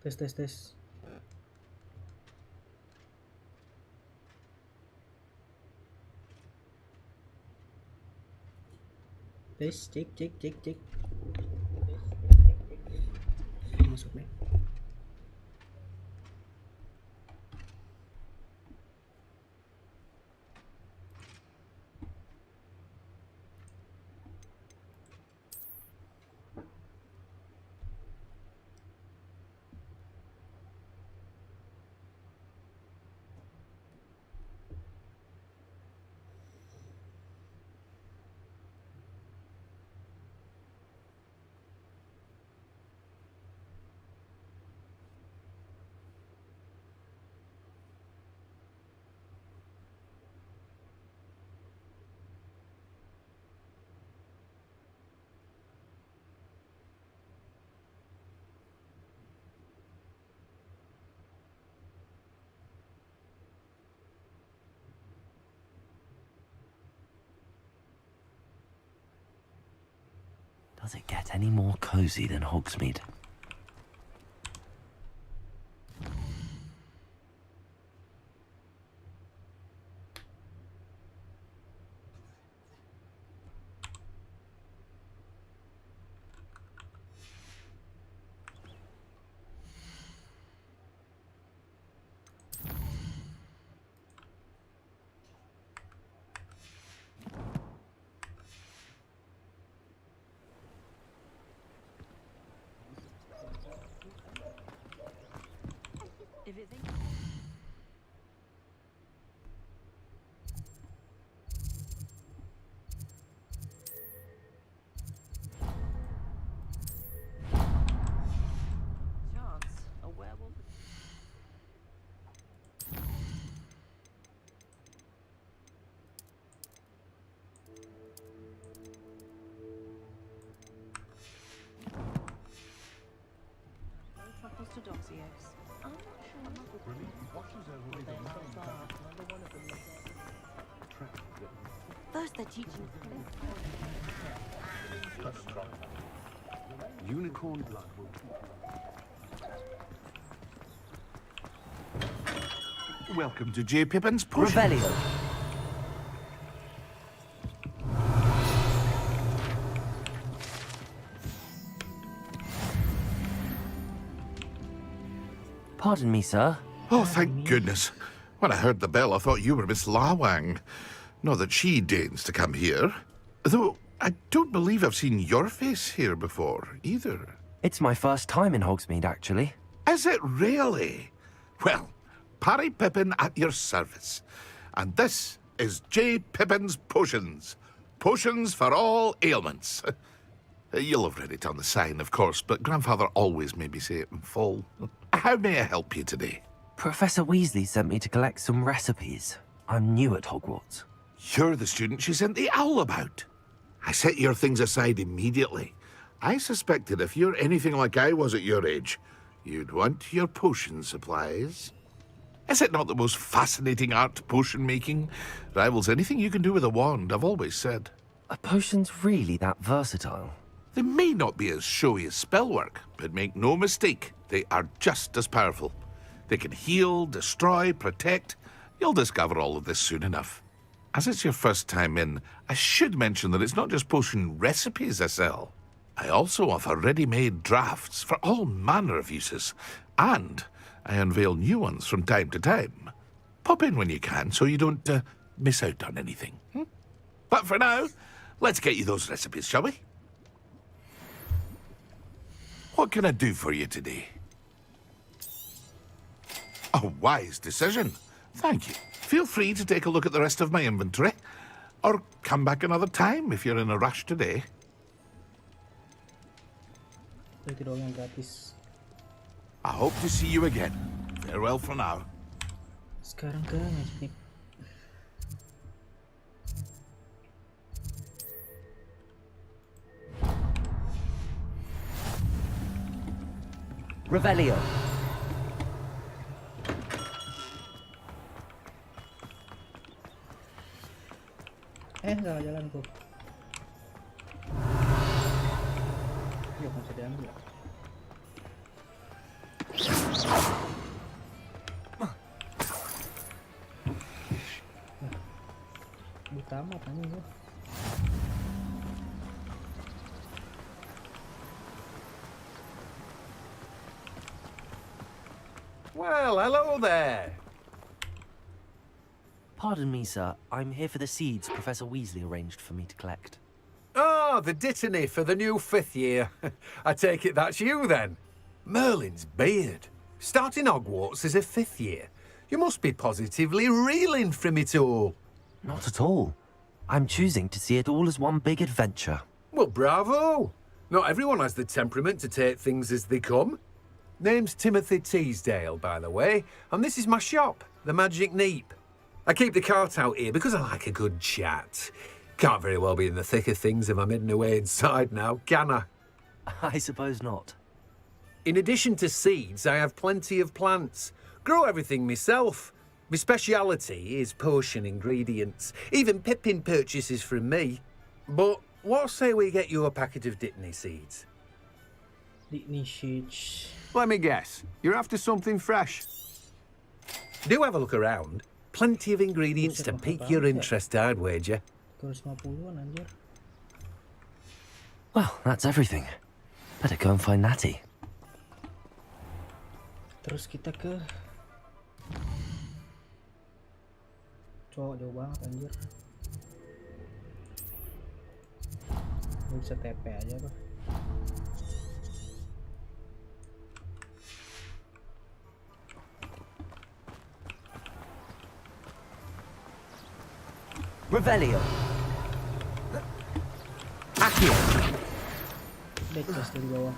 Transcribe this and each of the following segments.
Tes tes tes. Tes cek cek cek cek. Masuk nih. Does it get any more cozy than Hogsmeade? First they're teaching. Unicorn blood will keep. Welcome to J. Pippin's Push. Revelio. Pardon me, sir. Oh, thank goodness. When I heard the bell, I thought you were Miss Lawang. Not that she deigns to come here. Though I don't believe I've seen your face here before, either. It's my first time in Hogsmeade, actually. Is it really? Well, Parry Pippin at your service. And this is J. Pippin's Potions. Potions for all ailments. You'll have read it on the sign, of course, but Grandfather always made me say it in full. How may I help you today? Professor Weasley sent me to collect some recipes. I'm new at Hogwarts. You're the student she sent the owl about. I set your things aside immediately. I suspected if you're anything like I was at your age, you'd want your potion supplies. Is it not the most fascinating art, potion making? Rivals anything you can do with a wand, I've always said. Are potions really that versatile? They may not be as showy as spellwork, but make no mistake, they are just as powerful. They can heal, destroy, protect. You'll discover all of this soon enough. As it's your first time in, I should mention that it's not just potion recipes I sell. I also offer ready-made drafts for all manner of uses, and I unveil new ones from time to time. Pop in when you can so you don't miss out on anything. But for now, let's get you those recipes, shall we? What can I do for you today? A wise decision. Thank you. Feel free to take a look at the rest of my inventory, or come back another time if you're in a rush today. Itu doang yang gratis. I hope to see you again. Farewell for now. Sekarang ke Magic. Revelio. Salah jalanku. Yuk, masih diambil. Buta amat anjing gua. Well, hello there. Pardon me, sir. I'm here for the seeds Professor Weasley arranged for me to collect. Oh, the dittany for the new 5th year. I take it that's you then. Merlin's beard. Starting Hogwarts as a 5th year. You must be positively reeling from it all. Not at all. I'm choosing to see it all as one big adventure. Well, bravo. Not everyone has the temperament to take things as they come. Name's Timothy Teasdale, by the way, and this is my shop, the Magic Neep. I keep the cart out here because I like a good chat. Can't very well be in the thick of things if I'm hidden away inside now, can I? I suppose not. In addition to seeds, I have plenty of plants. Grow everything myself. My speciality is potion ingredients. Even Pippin purchases from me. But what say we get you a packet of Dittany seeds? Dittany seeds. Let me guess. You're after something fresh. Do have a look around. Plenty of ingredients to pique your interest, I'd wager. 250-an anjir. Well, that's everything. Better go and find Natty. Terus kita ke cowok jauh banget anjir. Gak bisa TP aja apa. Revelio. Accio. Backdash dari bawah.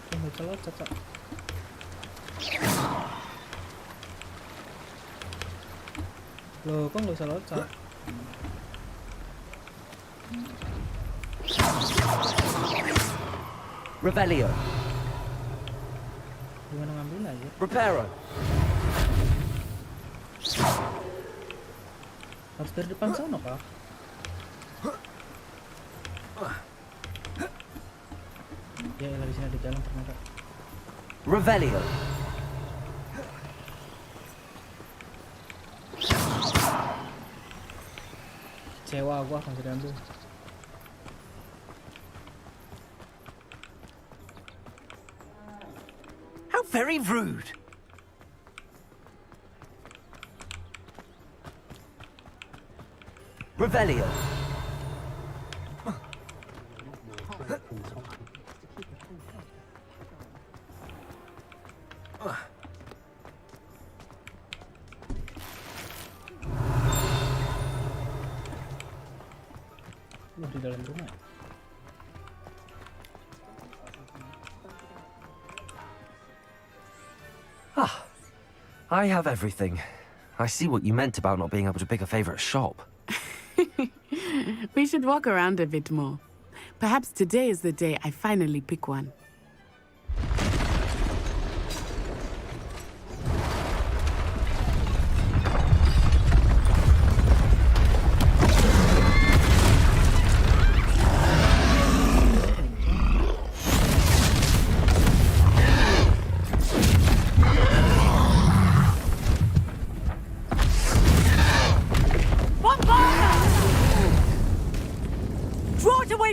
Nggak bisa loncat, Cak. Loh, kok nggak bisa loncat? Revelio. Gimana ngambil aja? Reparo. Harus dari depan sana, Kak. Ya, di sini ada jalan ternyata. Revelio. Kecewa gua akan diambil. How very rude. Revelio. Di dalam rumah. Ah, I have everything. I see what you meant about not being able to pick a favorite shop. We should walk around a bit more. Perhaps today is the day I finally pick one.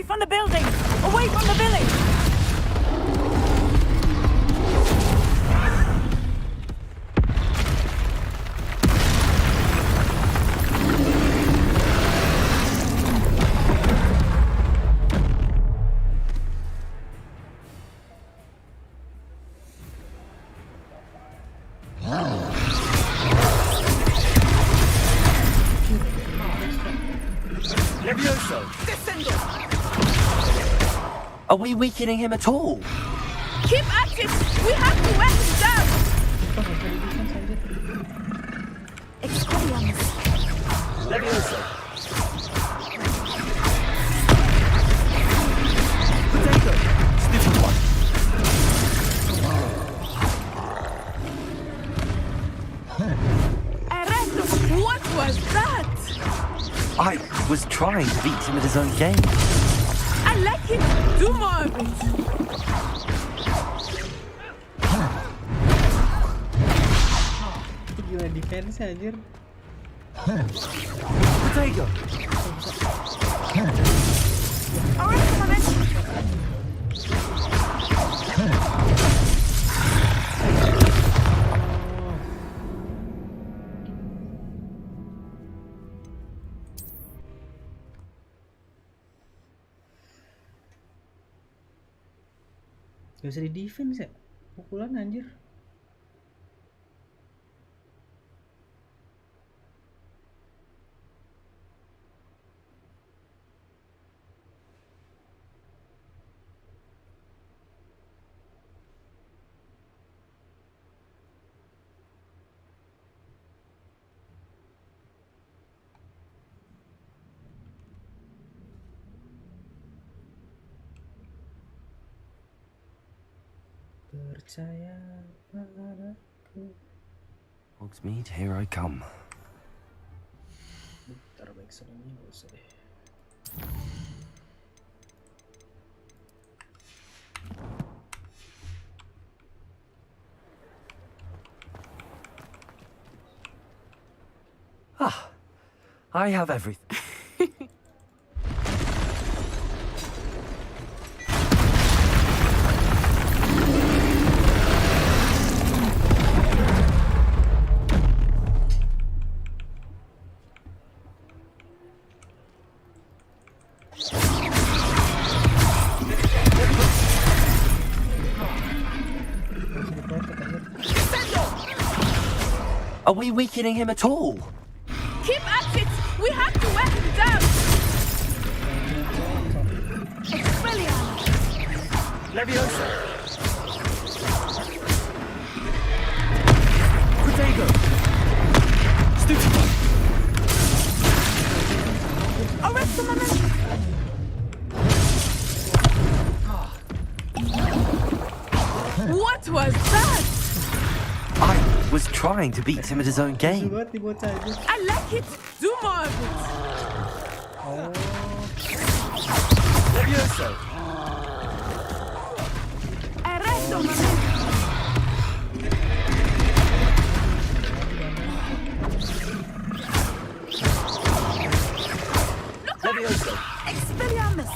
From the building! Away from the village! Are we weakening him at all? Keep at it! We have to wear him down! Expelliarmus. Levioso. Potato. Sniffy one. Erendo, what was that? I was trying to beat him at his own game. I like him. Do more of it. ada defense anjir. Potato! Alright, come on. Gak bisa di defense ya? Pukulan anjir. Percaya padaku. Hogsmeade, here I come. Bentar, baik senangnya gak usah deh. Ah, I have everything. Are we weakening him at all? Keep at it. We have to wear him down. Expelliarmus. Leviosa! Potato! Stupefy! Arrest the moment. What was that? I was trying to beat him at his own game. Buat nih bocah aja. I like it. Do more of it. Leviosa! Arrest the moment. Leviosa! Expelliarmus.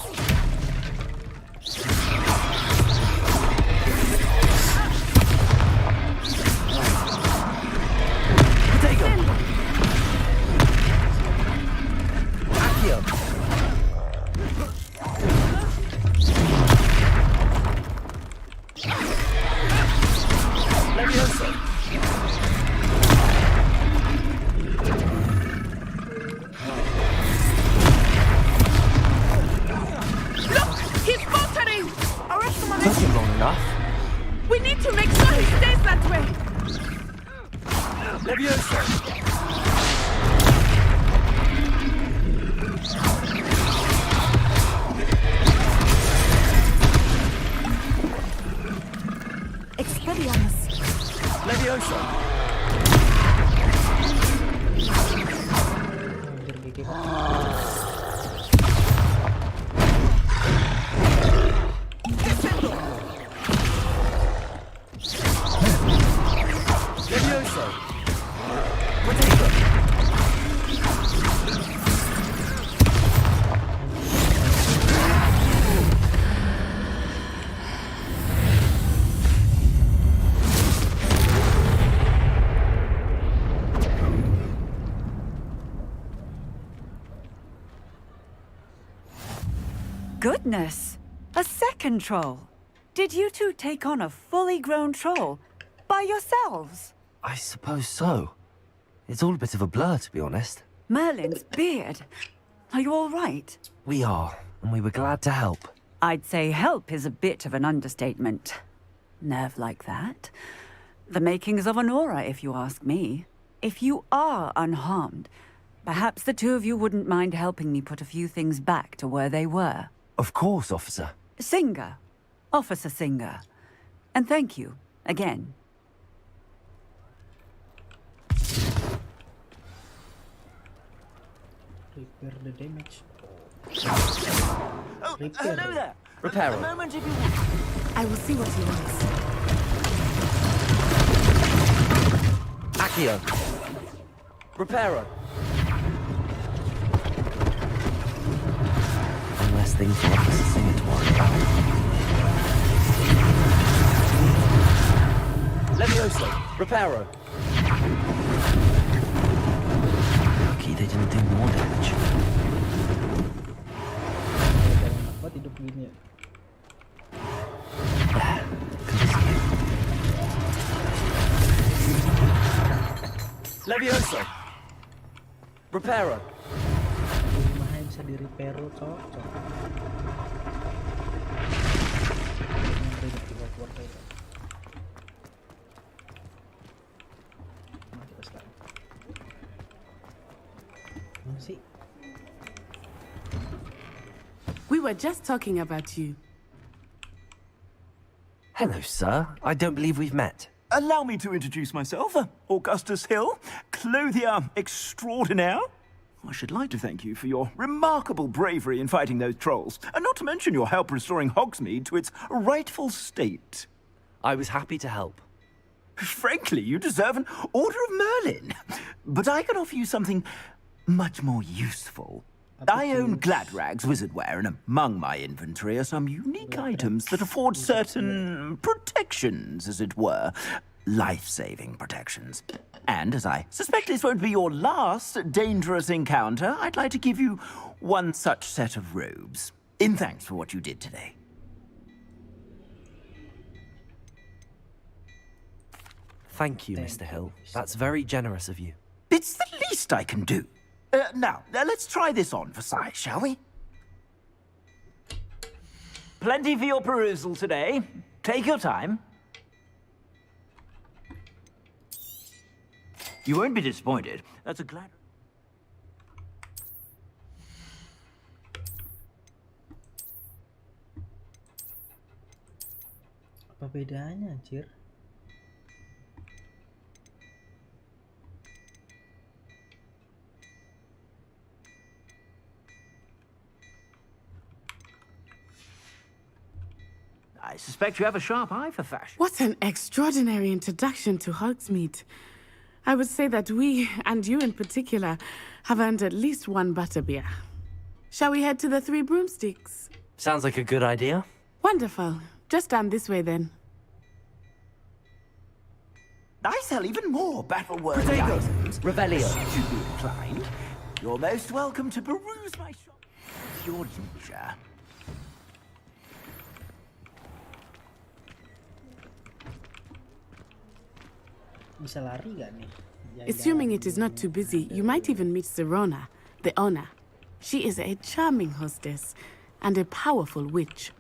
Potato! Accio! Leviosa! Look, he's faltering. Arrest the moment. Took him long enough. We need to make sure he stays that way. Leviosa! Expelliarmus. Leviosa! Anjir gigi banget. Leviosa! Potato! Goodness! A second troll! Did you two take on a fully grown troll? By yourselves? I suppose so. It's all a bit of a blur, to be honest. Merlin's beard. Are you all right? We are, and we were glad to help. I'd say help is a bit of an understatement. Nerve like that. The makings of an aura, if you ask me. If you are unharmed, perhaps the two of you wouldn't mind helping me put a few things back to where they were. Of course, officer. Singer. Officer Singer. And thank you, again. Repair the damage. Oh, Repair. hello there. Repair. A moment if you... I will see what he wants. Accio. Reparo. One less thing for Officer Singer to worry about. Levioso. Reparo. Lucky they didn't do more damage. Apa hidup gini ya? Levioso. Reparo. Rumahnya bisa di repair cocok. Yang hidup di Hogwarts itu. Nah, kita sekarang. Mana sih? We were just talking about you. Hello, sir. I don't believe we've met. Allow me to introduce myself, Augustus Hill, clothier extraordinaire. I should like to thank you for your remarkable bravery in fighting those trolls, and not to mention your help restoring Hogsmeade to its rightful state. I was happy to help. Frankly, you deserve an Order of Merlin. But I can offer you something much more useful. I own Gladrag's wizardware, and among my inventory are some unique items that afford certain protections, as it were. Life-saving protections. And as I suspect this won't be your last dangerous encounter, I'd like to give you one such set of robes, in thanks for what you did today. Thank you, Mr. Hill. That's very generous of you. It's the least I can do. Now, let's try this on for size, shall we? Plenty for your perusal today. Take your time. You won't be disappointed. That's a glad... Apa bedanya, anjir? I suspect you have a sharp eye for fashion. What an extraordinary introduction to Hogsmeade. I would say that we, and you in particular, have earned at least one butterbeer. Shall we head to the Three Broomsticks? Sounds like a good idea. Wonderful. Just down this way then. I sell even more battle-worthy items. Revelio. Should you be inclined, you're most welcome to peruse my shop at your leisure. Bisa lari gak nih? Assuming it is not too busy, you might even meet Serona, the owner. She is a charming hostess and a powerful witch.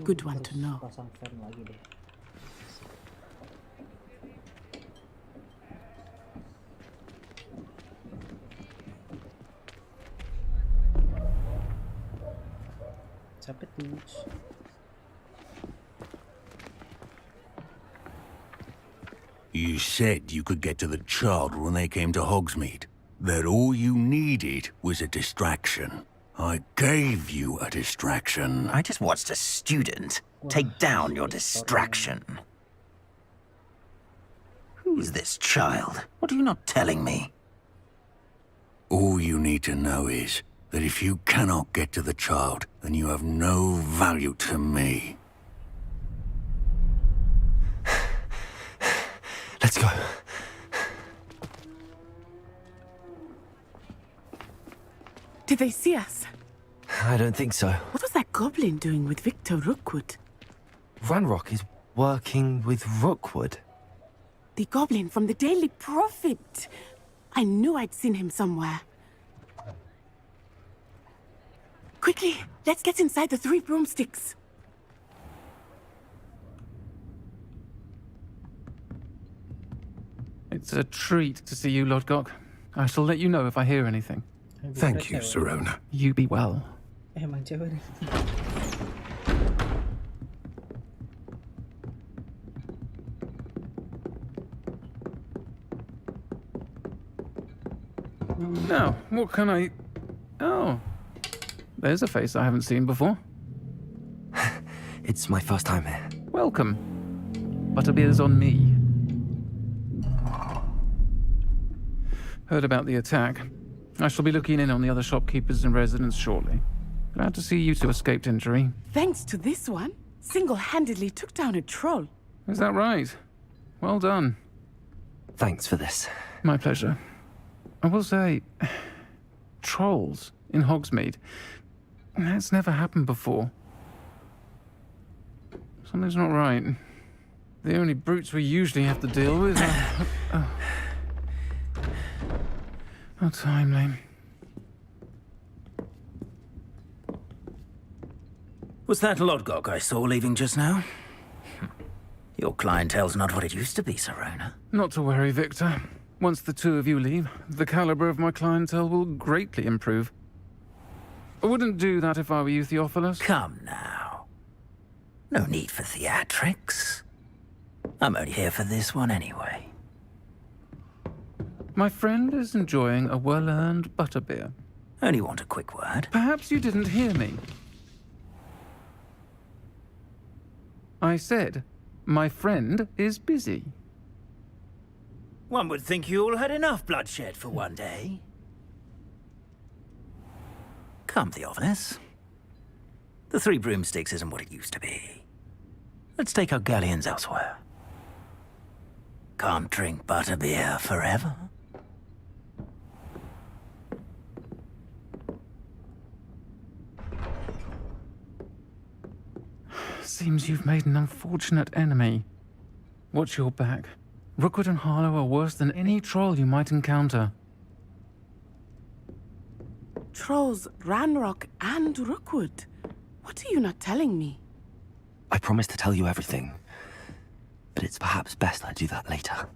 Good one to know. Pasang fan lagi deh. Siapa tuh? You said you could get to the child when they came to Hogsmeade. That all you needed was a distraction. I gave you a distraction. I just watched a student take down your distraction. Who is this child? What are you not telling me? All you need to know is that if you cannot get to the child, then you have no value to me. Let's go. Did they see us? I don't think so. What was that goblin doing with Victor Rookwood? Ranrock is working with Rookwood. The goblin from the Daily Prophet. I knew I'd seen him somewhere. Quickly, let's get inside the Three Broomsticks. It's a treat to see you, Lodgok. I shall let you know if I hear anything. Thank you, Serona. You be well. Emang cewek nih. Now, what can I... Oh. There's a face I haven't seen before. It's my first time here. Welcome. Butterbeer's on me. Heard about the attack. I shall be looking in on the other shopkeepers and residents shortly. Glad to see you two escaped injury. Thanks to this one, single-handedly took down a troll. Is that right? Well done. Thanks for this. My pleasure. I will say, trolls in Hogsmeade. That's never happened before. Something's not right. The only brutes we usually have to deal with are... How timely. Was that Lodgok I saw leaving just now? Your clientele's not what it used to be, Serona. Not to worry, Victor. Once the two of you leave, the caliber of my clientele will greatly improve. I wouldn't do that if I were you, Theophilus. Come now. No need for theatrics. I'm only here for this one anyway. My friend is enjoying a well-earned butterbeer. Only want a quick word. Perhaps you didn't hear me. I said, my friend is busy. One would think you all had enough bloodshed for one day. Come, Theophilus. The Three Broomsticks isn't what it used to be. Let's take our galleons elsewhere. Can't drink butterbeer forever. Seems you've made an unfortunate enemy. Watch your back. Rookwood and Harlow are worse than any troll you might encounter. Trolls, Ranrock, and Rookwood. What are you not telling me? I promise to tell you everything, but it's perhaps best I do that later.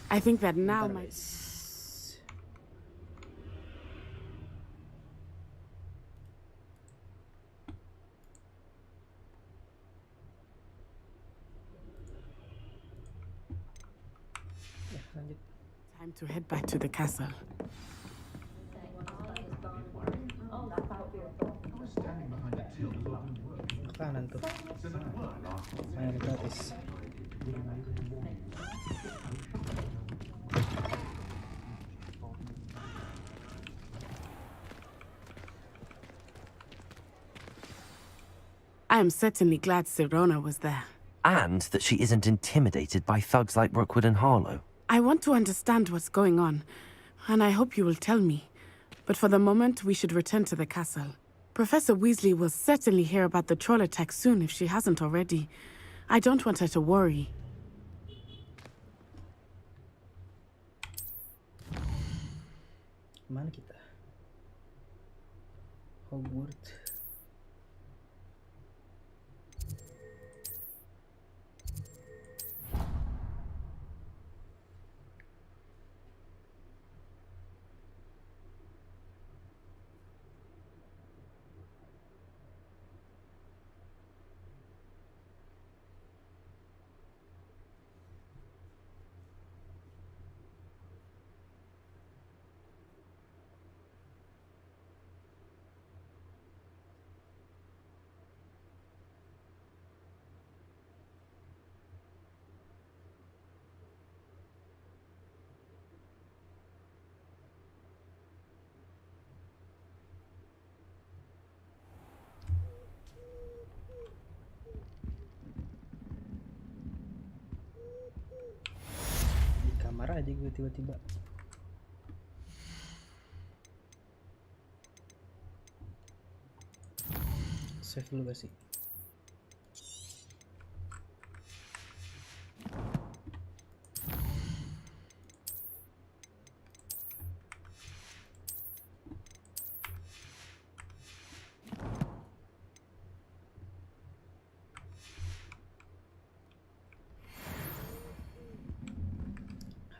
I think that now my... Time to head back to the castle. Kanan tuh. Main gratis. I am certainly glad Serona was there. And that she isn't intimidated by thugs like Rookwood and Harlow. I want to understand what's going on, and I hope you will tell me. But for the moment, we should return to the castle. Professor Weasley will certainly hear about the troll attack soon if she hasn't already. I don't want her to worry. Mana kita? Hogwarts. Marah aja gue tiba-tiba. Save dulu gak sih?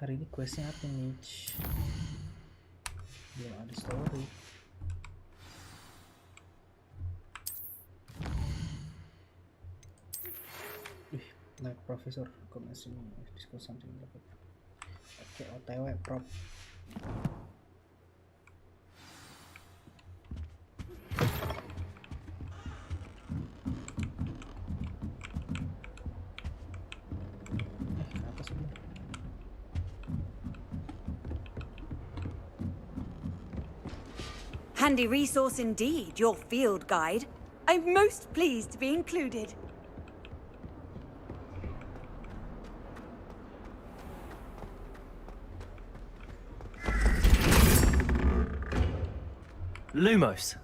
Hari ini questnya apa nih? Belum ada story. Naik profesor komisi discuss something like that. Oke, OTW prop. Apa sih? Handy resource indeed, your field guide. I'm most pleased to be included. Lumos.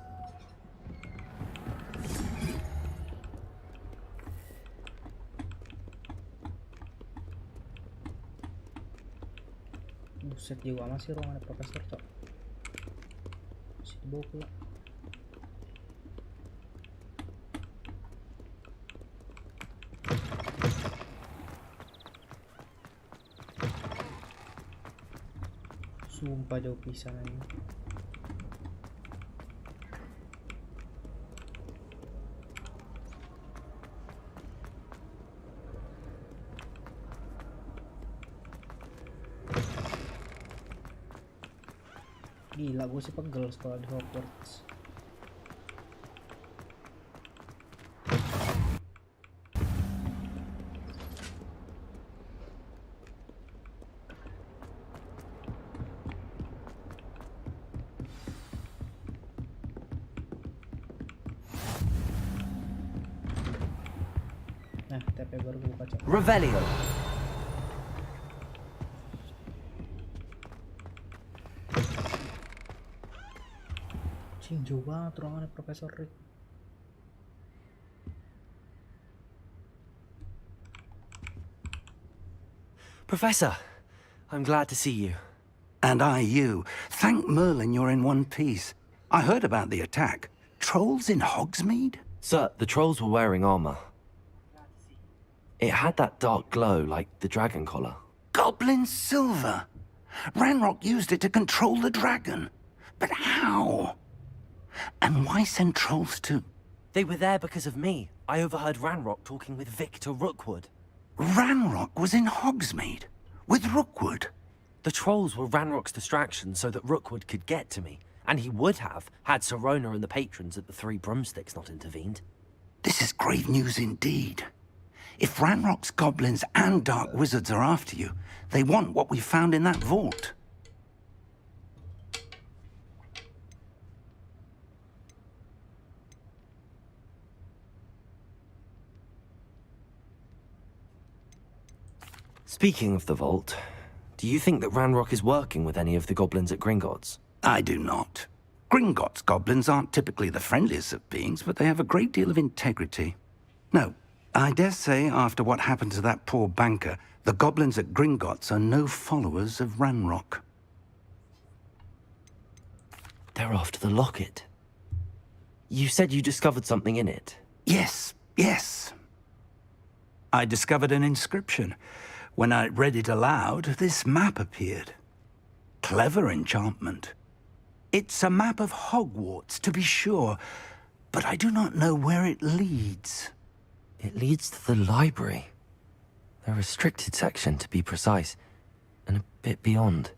Buset, jiwa amat sih ruangan profesor, cok. Masih dibawa pula. Sumpah jauh pisan ini. Gila, gue sih pegel sekolah di Hogwarts. Nah, TP baru gue buka, cok. Revelio. Jauh banget ruangannya Profesor Rick. Professor, I'm glad to see you. And I you. Thank Merlin you're in one piece. I heard about the attack. Trolls in Hogsmeade? Sir, the trolls were wearing armor. It had that dark glow like the dragon collar. Goblin silver. Ranrock used it to control the dragon. But how? And why send trolls to... They were there because of me. I overheard Ranrock talking with Victor Rookwood. Ranrock was in Hogsmeade? With Rookwood? The trolls were Ranrock's distraction so that Rookwood could get to me. And he would have, had Sirona and the patrons at the Three Broomsticks not intervened. This is grave news indeed. If Ranrock's goblins and dark wizards are after you, they want what we found in that vault. Speaking of the vault, do you think that Ranrock is working with any of the goblins at Gringotts? I do not. Gringotts goblins aren't typically the friendliest of beings, but they have a great deal of integrity. No, I dare say after what happened to that poor banker, the goblins at Gringotts are no followers of Ranrock. They're after the locket. You said you discovered something in it. Yes, yes. I discovered an inscription. When I read it aloud, this map appeared. Clever enchantment. It's a map of Hogwarts, to be sure, but I do not know where it leads. It leads to the library. The restricted section, to be precise, and a bit beyond.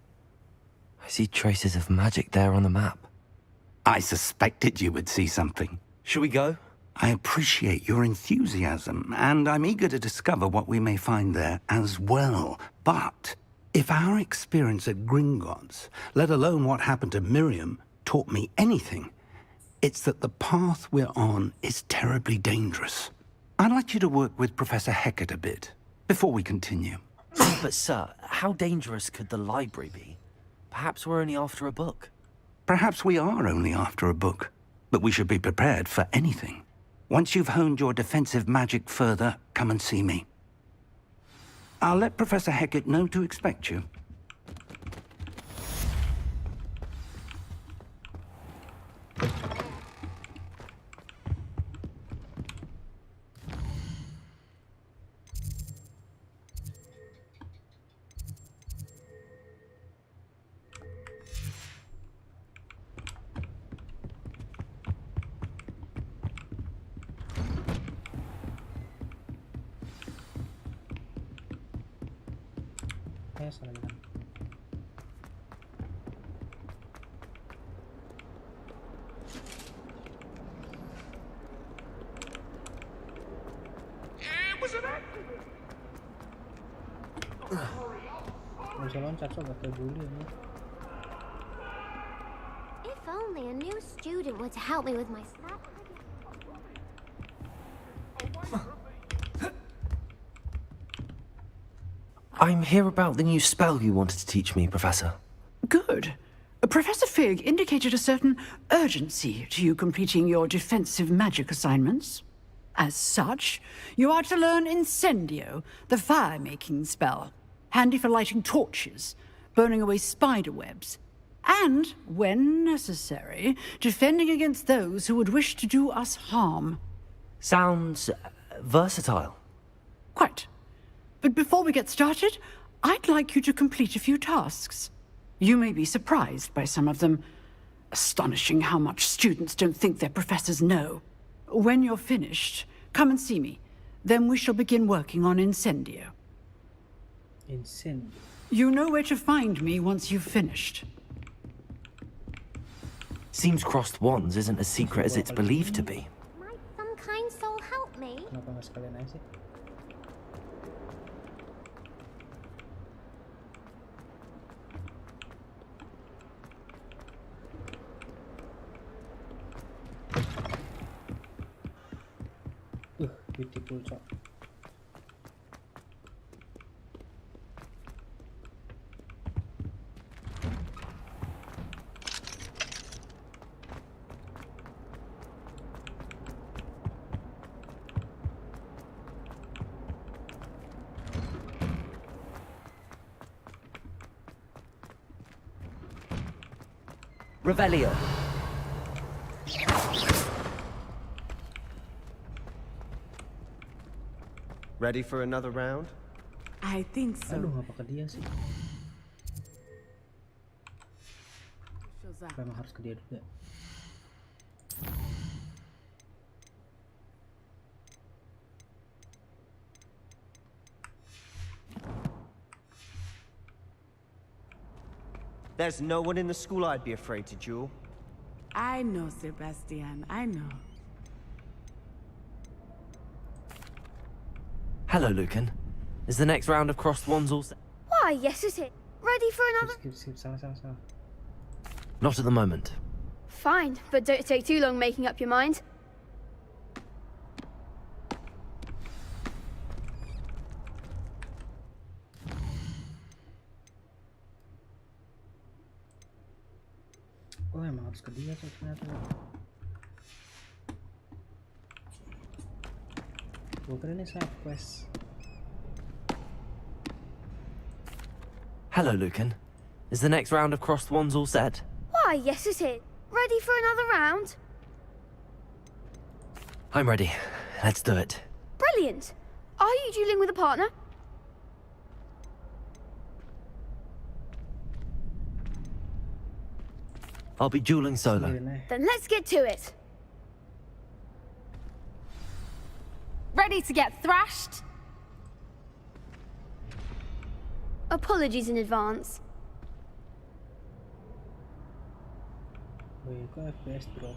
I see traces of magic there on the map. I suspected you would see something. Shall we go? I appreciate your enthusiasm, and I'm eager to discover what we may find there as well. But if our experience at Gringotts, let alone what happened to Miriam, taught me anything, it's that the path we're on is terribly dangerous. I'd like you to work with Professor Hecat a bit, before we continue. But sir, how dangerous could the library be? Perhaps we're only after a book. Perhaps we are only after a book, but we should be prepared for anything. Once you've honed your defensive magic further, come and see me. I'll let Professor Hecat know to expect you. Sana bilang. Bisa loncat, so gak kayak bully ini. If only only a new student were to help me with my spell. I'm here about the new spell you wanted to teach me, Professor. Good. Professor Fig indicated a certain urgency to you completing your defensive magic assignments. As such, you are to learn Incendio, the fire-making spell, handy for lighting torches, burning away spider webs, and, when necessary, defending against those who would wish to do us harm. Sounds versatile. Quite. But before we get started, I'd like you to complete a few tasks. You may be surprised by some of them. Astonishing how much students don't think their professors know. When you're finished, come and see me. Then we shall begin working on Incendio. Incendio. You know where to find me once you've finished. Seems crossed wands isn't as secret as it's believed to be. Might some kind soul help me? Kenapa nggak sekalian aja sih? Beautiful cok. Revelio. Ready for another round? I think so. Aduh, ngapa ke dia sih? Memang harus ke dia juga. There's no one in the school I'd be afraid to duel. I know, Sebastian, I know. Hello, Lucan. Is the next round of crossed wands all set? Why, yes it is. Ready for another? Skip, salah. Not at the moment. Fine, but don't take too long making up your mind. Oh, emang harus ke dia tuh ternyata. Gue kira ini side quest. Hello, Lucan. Is the next round of crossed wands all set? Why, yes it is. Ready for another round? I'm ready. Let's do it. Brilliant. Are you dueling with a partner? I'll be dueling solo. Then let's get to it. Ready to get thrashed? Apologies in advance. Wih, kok FPS bro?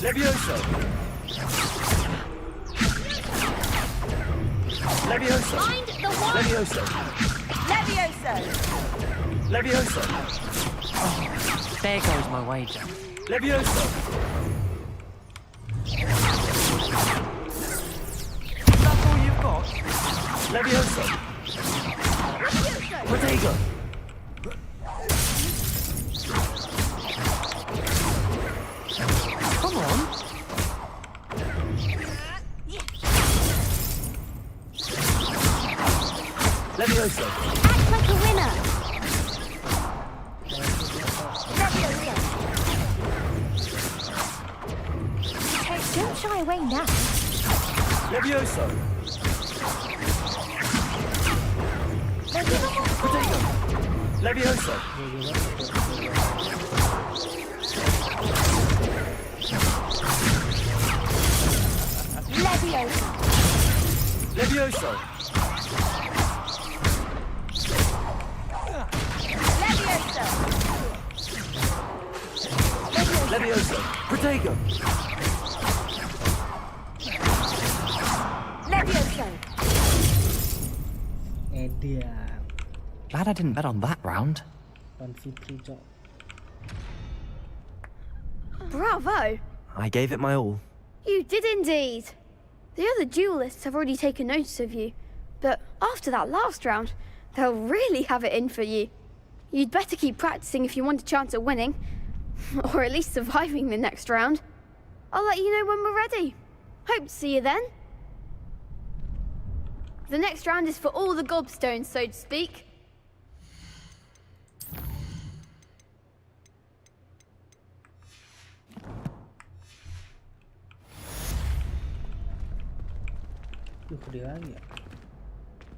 Levioso! Levioso! Find the one! Levioso! Levioso! Levioso! There goes my wager. Levioso! That's all you've got? Levioso! Protego! Come on. Levioso! Act like a winner! Levioso! Hey, don't shy away now. Levioso! Potato! Levioso! Levioso! Levioso! Levioso! Protego! Levioso! Diam. Glad I didn't bet on that round. 1v3 cok. Bravo! I gave it my all. You did indeed. The other duelists have already taken notice of you, but after that last round, they'll really have it in for you. You'd better keep practicing if you want a chance at winning, or at least surviving the next round. I'll let you know when we're ready. Hope to see you then. The next round is for all the gobstones, so to speak.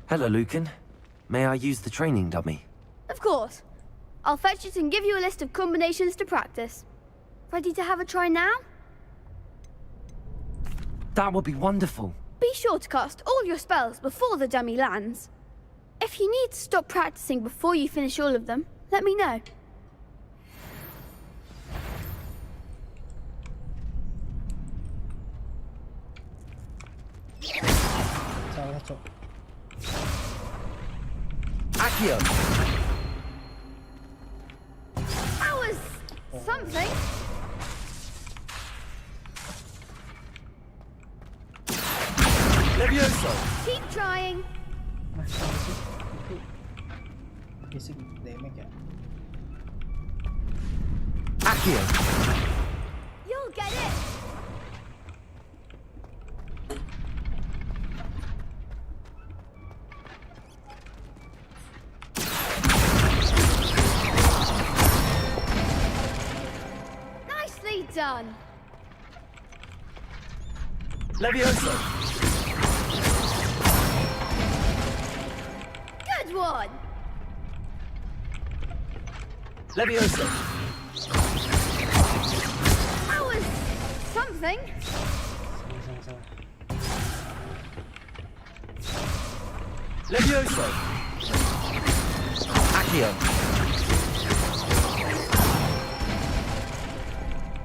Hello, Lucan. May I use the training dummy? Of course. I'll fetch it and give you a list of combinations to practice. Ready to have a try now? That would be wonderful. Be sure to cast all your spells before the dummy lands. If you need to stop practicing before you finish all of them, let me know. Salah cok. Accio! That was something. Levioso! Keep trying. Basic damage ya. Accio! You'll get it. Nicely done. Levioso! Good one. Levioso! That was something. Levioso! Accio!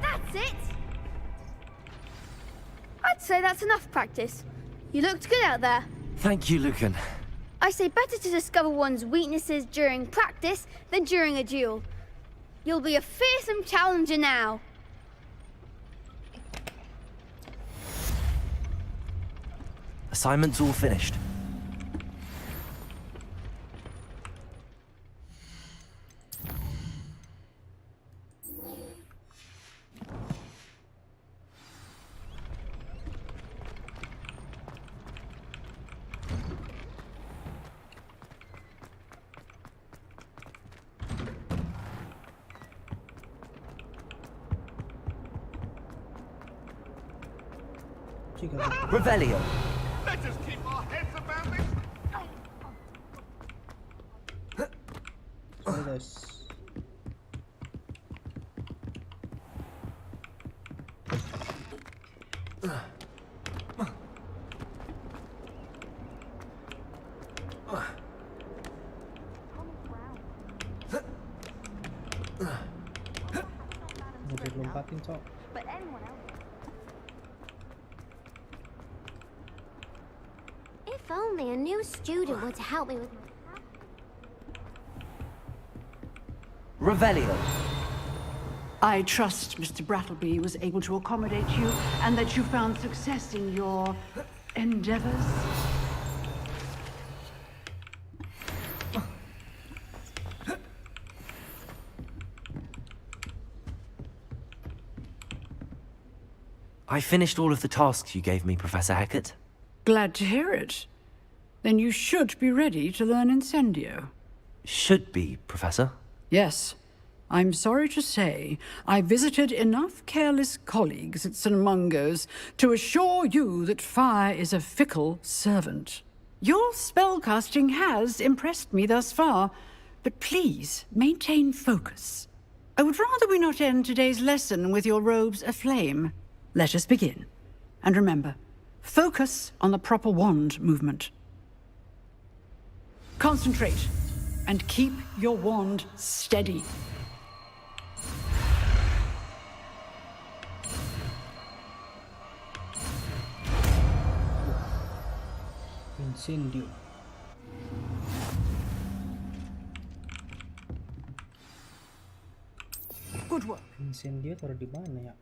That's it. I'd say that's enough practice. You looked good out there. Thank you, Lucan. I say better to discover one's weaknesses during practice than during a duel. You'll be a fearsome challenger now. Assignment's all finished. Revelio. Let us keep our heads about this. Sorry guys. Udah lompatin cok. If only a new student were to help me with my... Revelio. I trust Mr. Brattleby was able to accommodate you and that you found success in your endeavors. I finished all of the tasks you gave me, Professor Hecat. Glad to hear it. Then you should be ready to learn Incendio. Should be, Professor. Yes. I'm sorry to say, I visited enough careless colleagues at St. Mungo's to assure you that fire is a fickle servant. Your spellcasting has impressed me thus far, but please maintain focus. I would rather we not end today's lesson with your robes aflame. Let us begin. And remember, focus on the proper wand movement. Concentrate, and keep your wand steady. Incendio. Good work. Incendio taruh di mana ya?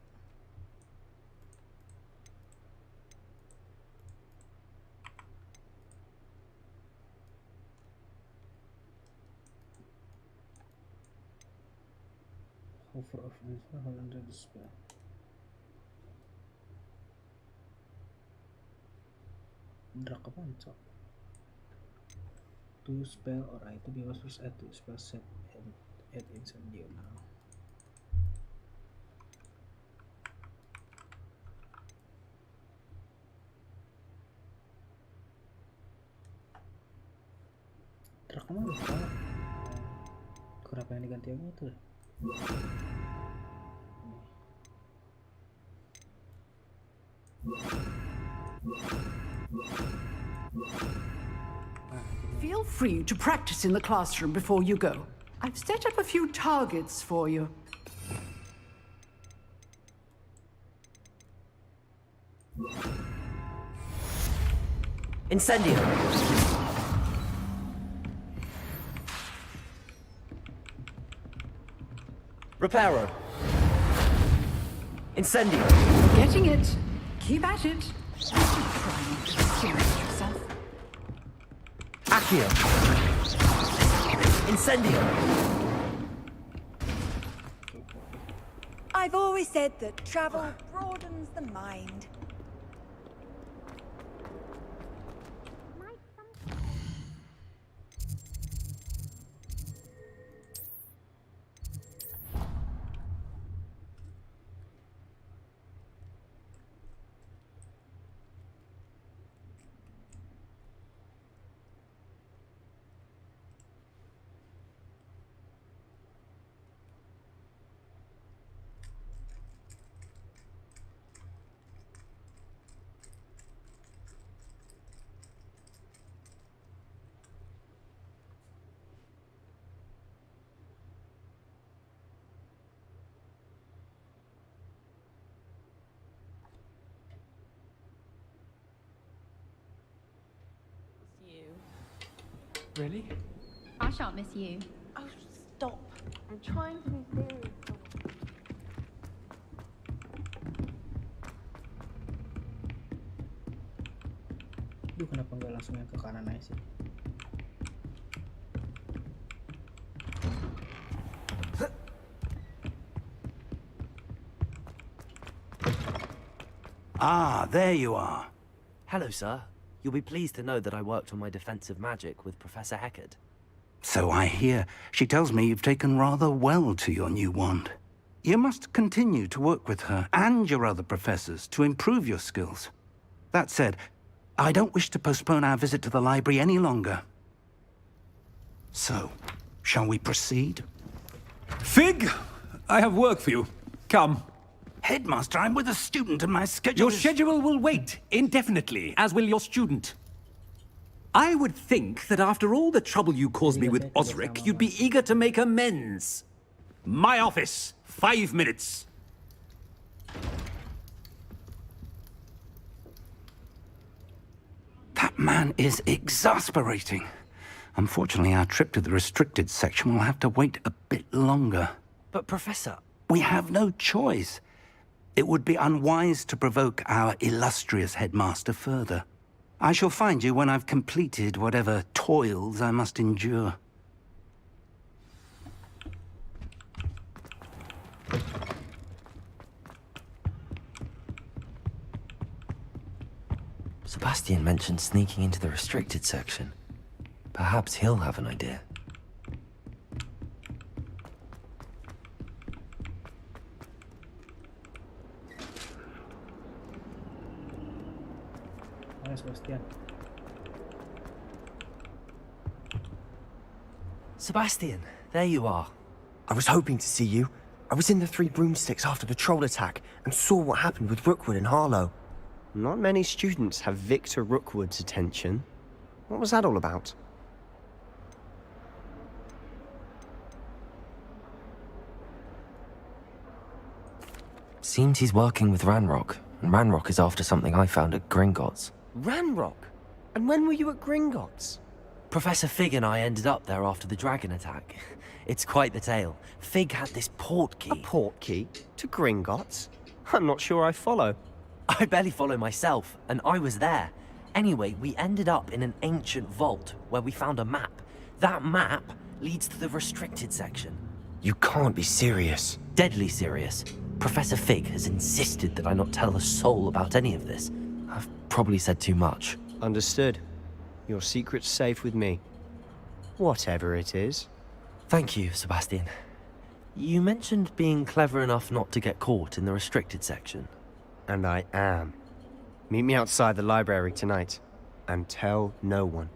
Offer of info, hold under the spell. Drag apaan, cok? To use spell or item, you must first add to spell set and add Incendio now. Drag kemana? Kenapa yang diganti yang itu? Feel free to practice in the classroom before you go. I've set up a few targets for you. Incendio. Reparo. Incendio. Getting it. Keep at it. Try not to serious yourself. Accio. Incendio. I've always said that travel broadens the mind. Really? I shan't miss you. Oh, stop. I'm trying to be serious. Duh, kenapa nggak langsung yang ke kanan aja sih? Ah, there you are. Hello, sir. You'll be pleased to know that I worked on my defensive magic with Professor Heckard. So I hear. She tells me you've taken rather well to your new wand. You must continue to work with her and your other professors to improve your skills. That said, I don't wish to postpone our visit to the library any longer. So, shall we proceed? Fig, I have work for you. Come. Headmaster, I'm with a student and my schedule Your schedule will wait indefinitely, as will your student. I would think that after all the trouble you caused me with Osric, you'd be eager to make amends. My office, 5 minutes. That man is exasperating. Unfortunately, our trip to the restricted section will have to wait a bit longer. But, Professor... We have no choice. It would be unwise to provoke our illustrious headmaster further. I shall find you when I've completed whatever toils I must endure. Sebastian mentioned sneaking into the restricted section. Perhaps he'll have an idea. Sebastian. Sebastian, there you are. I was hoping to see you. I was in the 3 Broomsticks after the troll attack and saw what happened with Rookwood and Harlow. Not many students have Victor Rookwood's attention. What was that all about? Seems he's working with Ranrock, and Ranrock is after something I found at Gringotts. Ranrock? And when were you at Gringotts? Professor Fig and I ended up there after the dragon attack. It's quite the tale. Fig had this port key. A port key? To Gringotts? I'm not sure I follow. I barely follow myself, and I was there. Anyway, we ended up in an ancient vault where we found a map. That map leads to the restricted section. You can't be serious. Deadly serious. Professor Fig has insisted that I not tell a soul about any of this. I've probably said too much. Understood. Your secret's safe with me. Whatever it is. Thank you, Sebastian. You mentioned being clever enough not to get caught in the restricted section. And I am. Meet me outside the library tonight. And tell no one.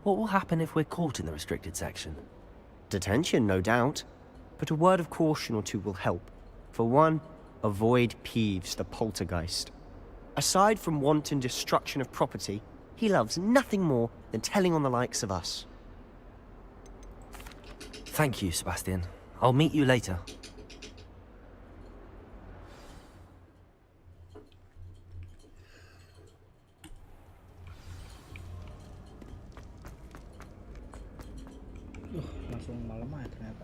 What will happen if we're caught in the restricted section? Detention, no doubt. But a word of caution or two will help. For one, avoid Peeves, the poltergeist. Aside from wanton destruction of property, he loves nothing more than telling on the likes of us. Thank you, Sebastian. I'll meet you later. Langsung malam aja ternyata.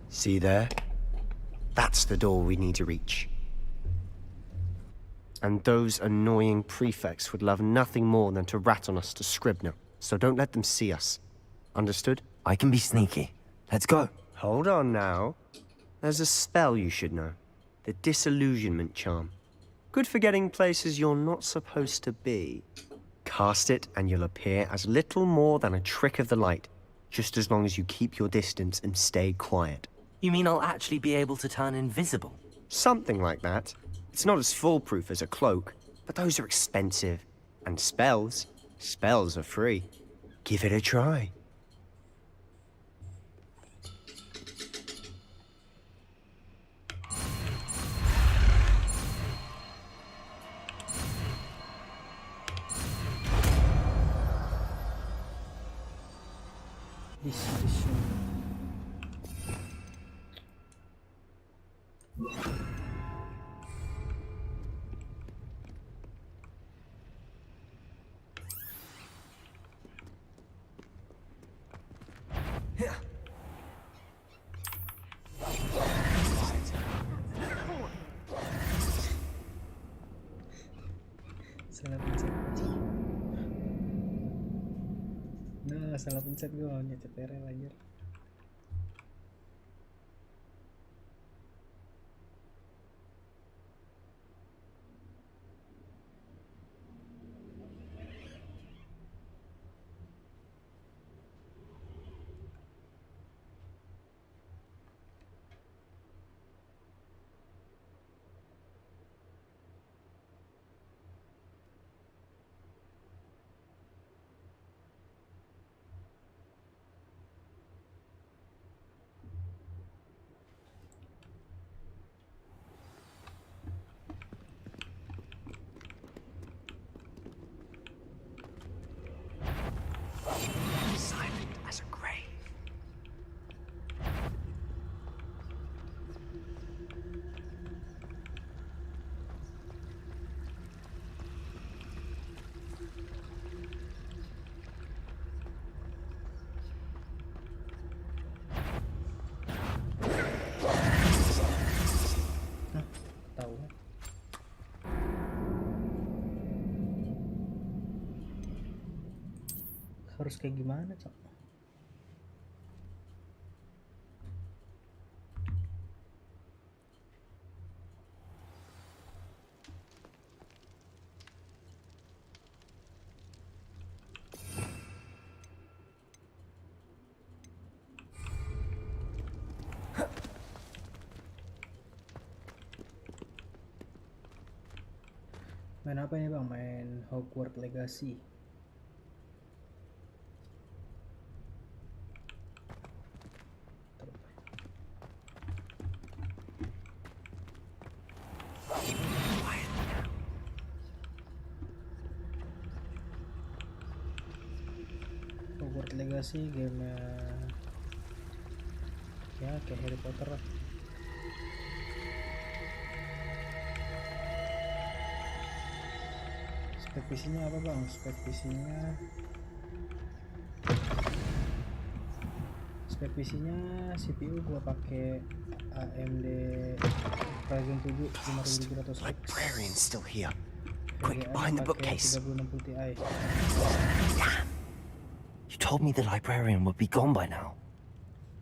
See there? That's the door we need to reach. And those annoying prefects would love nothing more than to rat on us to Scribner, so don't let them see us. Understood? I can be sneaky. Let's go. Hold on now. There's a spell you should know. The Disillusionment Charm. Good for getting places you're not supposed to be. Cast it and you'll appear as little more than a trick of the light, just as long as you keep your distance and stay quiet. You mean I'll actually be able to turn invisible? Something like that. It's not as foolproof as a cloak, but those are expensive. And spells are free. Give it a try. Salah pencet. Nah, salah pencet gue nyet TRL aja. Harus kayak gimana, Cok? Main apa ini, Bang? Main Hogwarts Legacy. Hogwarts Legacy game ya kayak Harry Potter lah. Spek PC-nya apa bang? Spek PC-nya CPU gua pakai AMD Ryzen 7 5300X. Librarian's still here. Quick, behind the bookcase. 3060 Ti. Damn. You told me the librarian would be gone by now.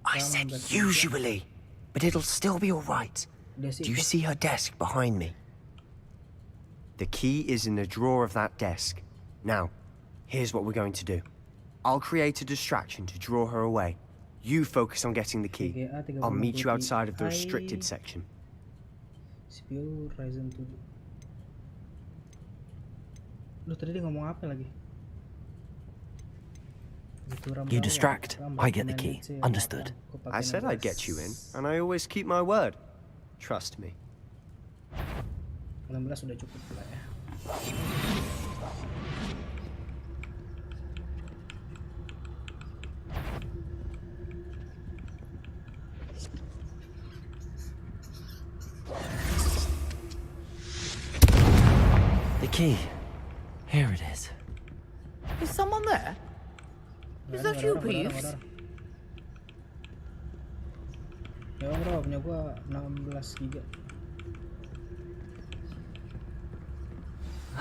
I said usually, but it'll still be all right. Do you see her desk behind me? The key is in the drawer of that desk. Now, here's what we're going to do. I'll create a distraction to draw her away. You focus on getting the key. I'll meet you outside of the restricted section. CPU Ryzen 7. Lu tadi dia ngomong apa lagi? You distract, I get the key. Understood. I said I'd get you in, and I always keep my word. Trust me. 16 sudah cukup lah ya. The key. Here it is. Is someone there? Is that you, Peeves? Ya bro, punya gua 16 GB.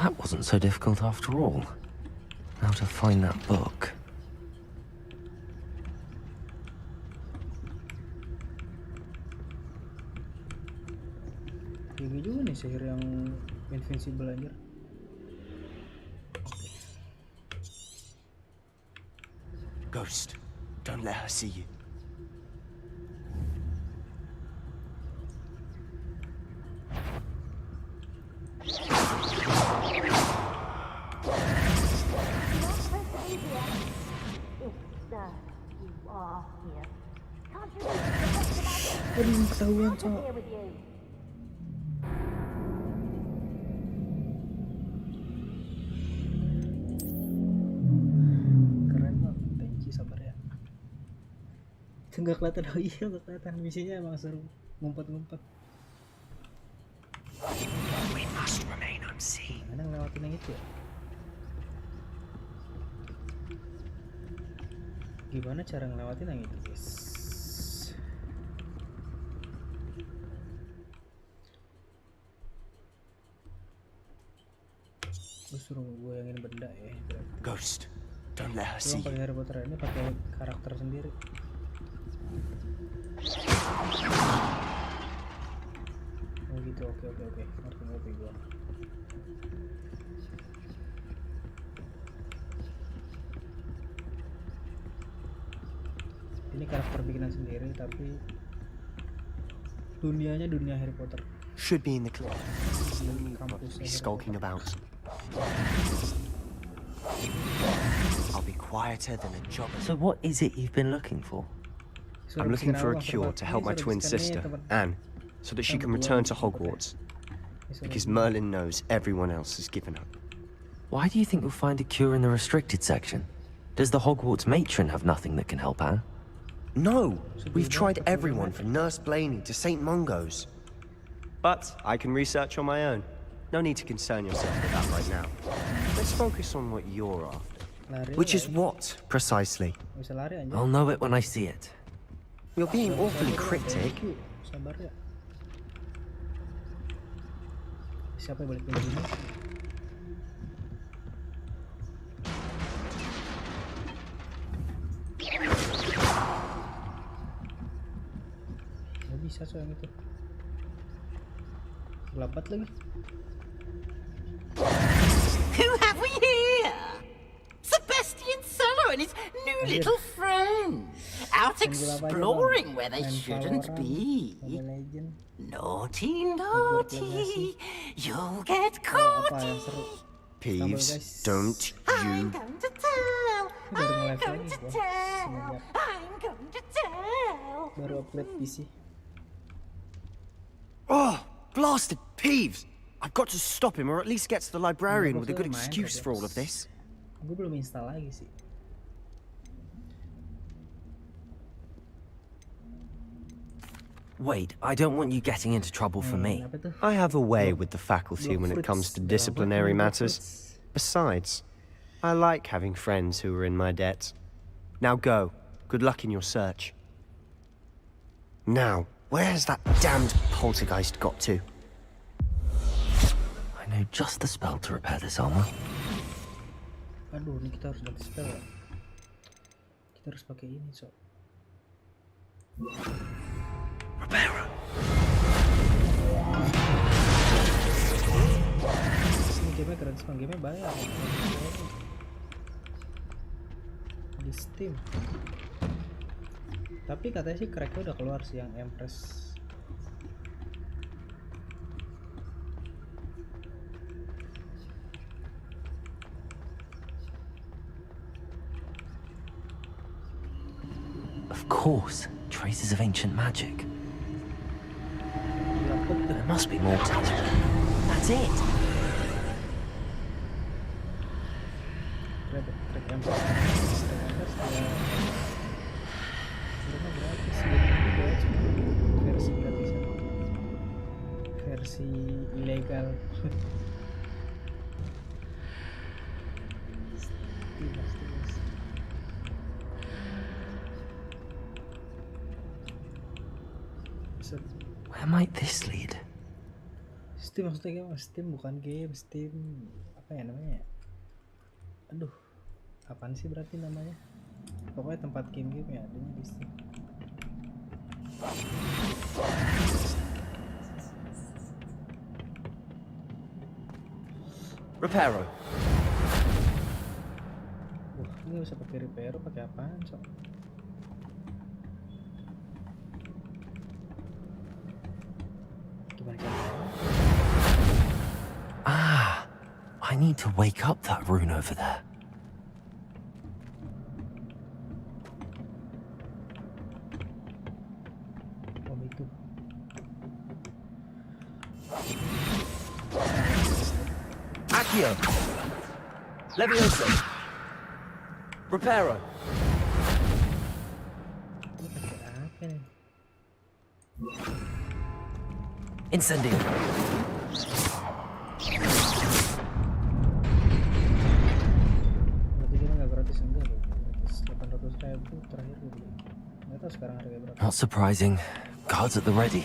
That wasn't so difficult after all. How to find that book. Ini juga nih sihir yang invincible aja. Ghost, don't let her see you. Aduh, ketahuan cok. Keren bang, thank you, sabar ya. Nggak kelihatan, oh iya nggak kelihatan. Misinya emang seru, ngumpet-ngumpet. We must remain unseen. Mana ngelewatin yang itu ya? Gimana cara ngelewatin yang itu guys? Gue suruh goyangin benda ya. Ghost, don't let her see you. Pakai Harry Potter ini pakai karakter sendiri. Oh gitu, oke. Ngerti gua. Ini karakter bikinan sendiri tapi dunianya dunia Harry Potter. Should be in the club. He's skulking about. I'll be quieter than a job. So what is it you've been looking for? I'm looking for a cure to help my twin sister, Anne, so that she can return to Hogwarts. Because Merlin knows everyone else has given up. Why do you think you'll find a cure in the restricted section? Does the Hogwarts matron have nothing that can help Anne? No! We've tried everyone from Nurse Blaney to St. Mungo's. But I can research on my own. No need to concern yourself with that right now. Let's focus on what you're after. Which is what, precisely? I'll know it when I see it. You're being awfully cryptic. Siapa yang balik ke sini? Gak bisa so yang itu. Lambat lagi. Who have we here? Sebastian Solo and his new little friend. Out exploring where they shouldn't be. Naughty, naughty. You'll get caught. Peeves, don't you... I'm going to tell. I'm going to tell. I'm going to tell. Baru upload PC. Oh, blasted Peeves! I've got to stop him, or at least get to the librarian with a good excuse for all of this. Gue belum install lagi sih. Wait, I don't want you getting into trouble for me. I have a way with the faculty when it comes to disciplinary matters. Besides, I like having friends who are in my debt. Now go. Good luck in your search. Now, where's that damned poltergeist got to? I know just the spell to repair this armor. Aduh, ini kita harus ganti spell ya. Kita harus pakai ini, so. Repairer. Ini gamenya gratis, gamenya bayar. Di Steam. Tapi katanya sih cracknya udah keluar sih yang Empress. Of course, traces of ancient magic. There must be more to it. That's it. Track Empress. Versi gratisan, versi ilegal. Where might this lead? Steam maksudnya game, Steam bukan game, Steam apa ya namanya? Aduh, apaan sih berarti namanya? Pokoknya tempat game-game ya adanya di Steam. Reparo. Wah, ini bisa pakai reparo, pakai apaan, Cok? Gimana caranya? Ah, I need to wake up that rune over there. Accio! Levioso! Reparo! Incendio! Berarti dia nggak gratis enggak loh, gratis 800.000 terakhir gue beli. Nggak tahu sekarang harganya berapa. Not surprising. Guards at the ready.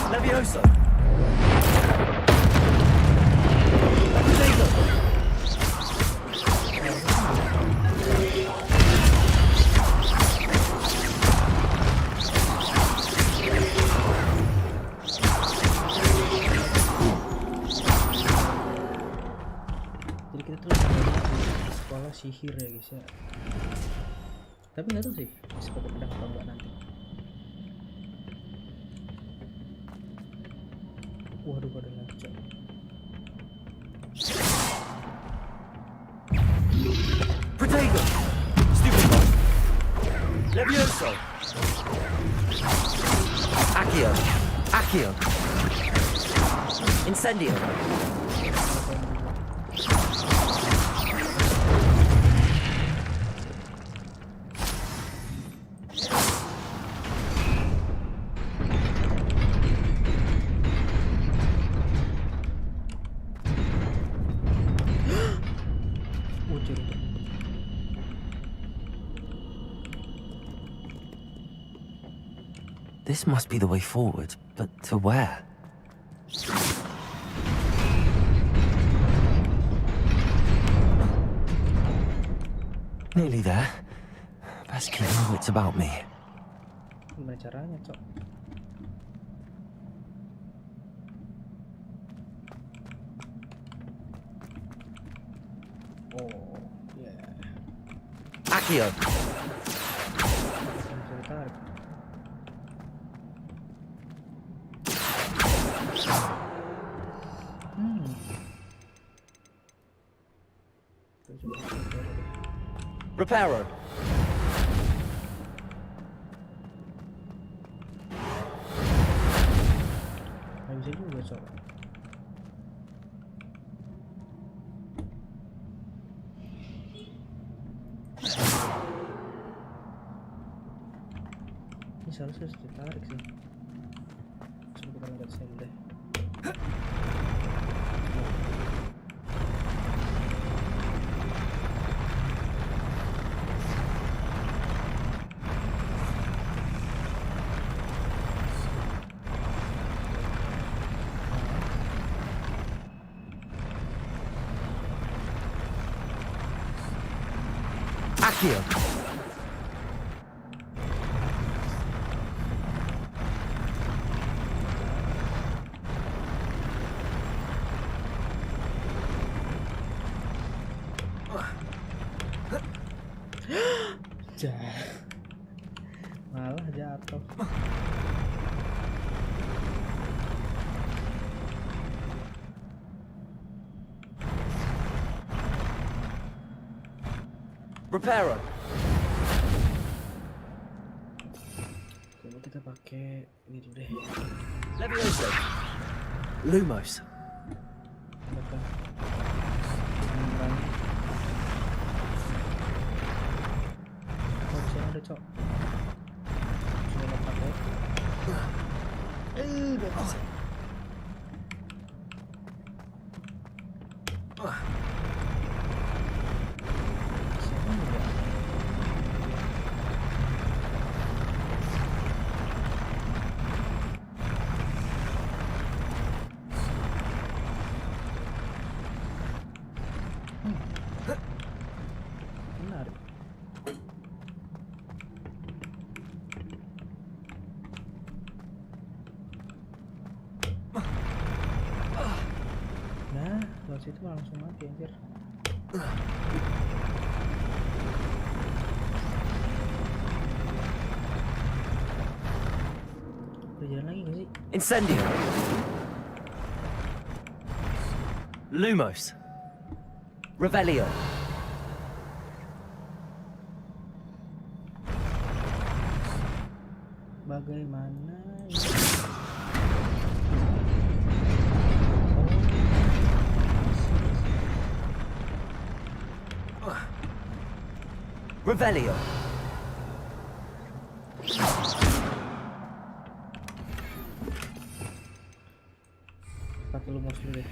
Levioso. Jadi kita tuh di sekolah sihir ya guys ya. Tapi nggak tahu sih bisa pakai pedang atau enggak nanti. Waduh, ada lagi, Cok. Protego! Stupid boy! Levioso! Accio! Accio! Incendio! This must be the way forward, but to where? Nearly there. Best keep my wits about me. Gimana caranya, Cok? Oh, yeah. Accio! Reparo. Ini seharusnya harus ditarik sih. Coba kita lihat sini deh. Accio. Malah jatuh. Reparo. Coba kita pakai ini dulu deh. Levioso. Lumos. Betul. Oh, di sini ada cok. Sudah pakai. Bagus. Menarik. Nah, kalau situ langsung mati anjir. Udah jalan lagi gak sih? Incendio. Lumos. Revelio. Bagaimana? Revelio. Pakai lumos dulu deh.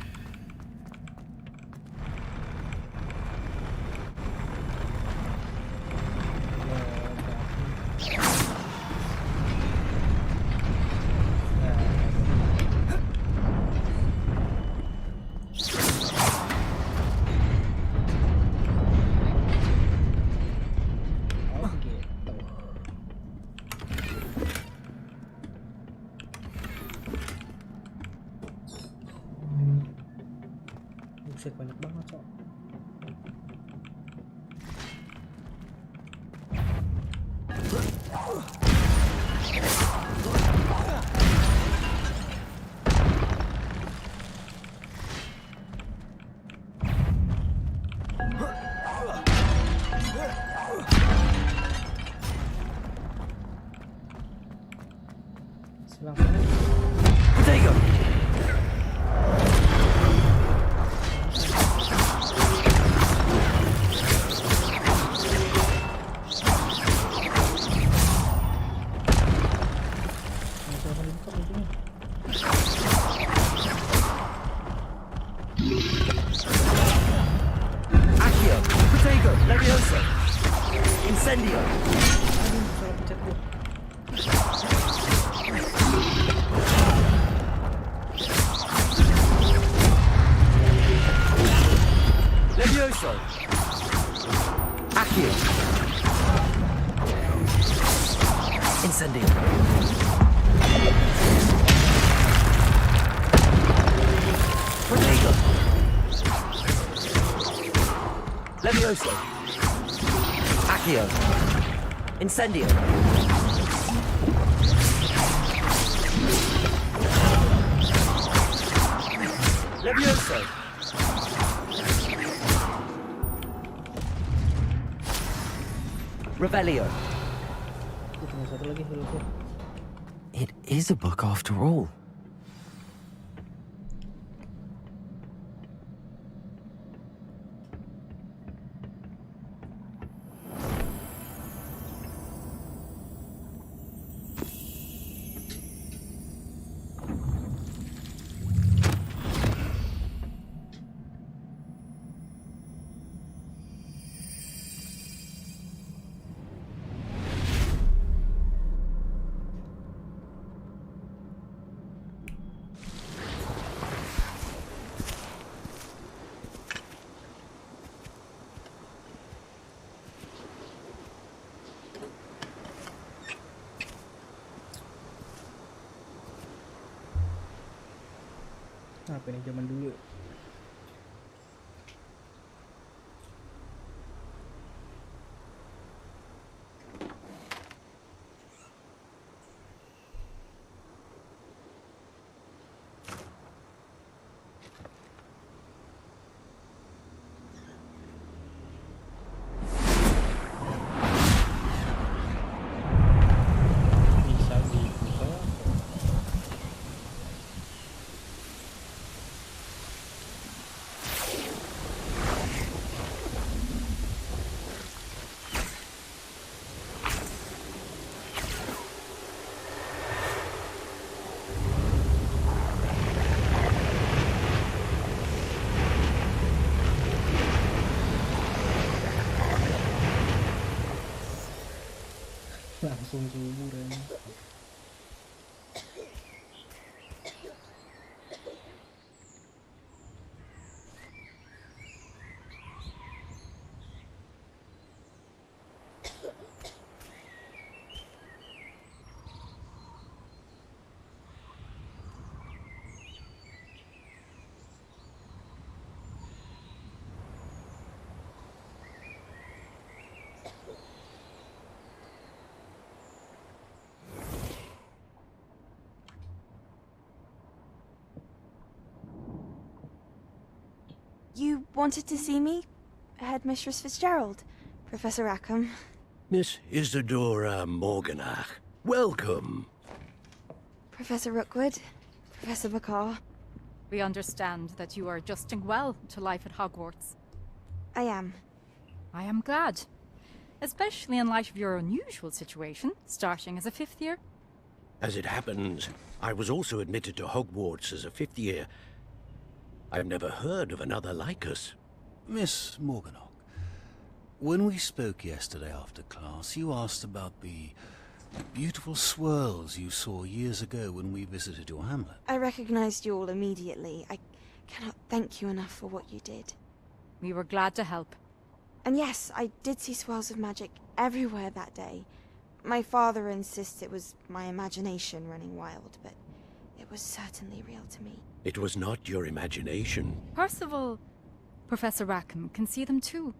Buset, banyak banget cok. Silahkan. Potato. Accio. Potato. Levioso. Incendio. Levioso. Accio. Incendio. Potato. Levioso. Accio. Incendio. Levioso. Revelio. Satu lagi, It is a book after all. Apa ini zaman dulu? Bisa dibuka. Langsung ke umur ini. You wanted to see me? Headmistress Fitzgerald, Professor Rackham. Miss Isadora Morganach, welcome. Professor Rookwood, Professor Meca. We understand that you are adjusting well to life at Hogwarts. I am. I am glad. Especially in light of your unusual situation, starting as a 5th year. As it happens, I was also admitted to Hogwarts as a 5th year. I've never heard of another like us. Miss Morganach, when we spoke yesterday after class, you asked about the beautiful swirls you saw years ago when we visited your hamlet. I recognized you all immediately. I cannot thank you enough for what you did. We were glad to help. And yes, I did see swirls of magic everywhere that day. My father insists it was my imagination running wild, but it was certainly real to me. It was not your imagination. Percival, Professor Rackham can see them too.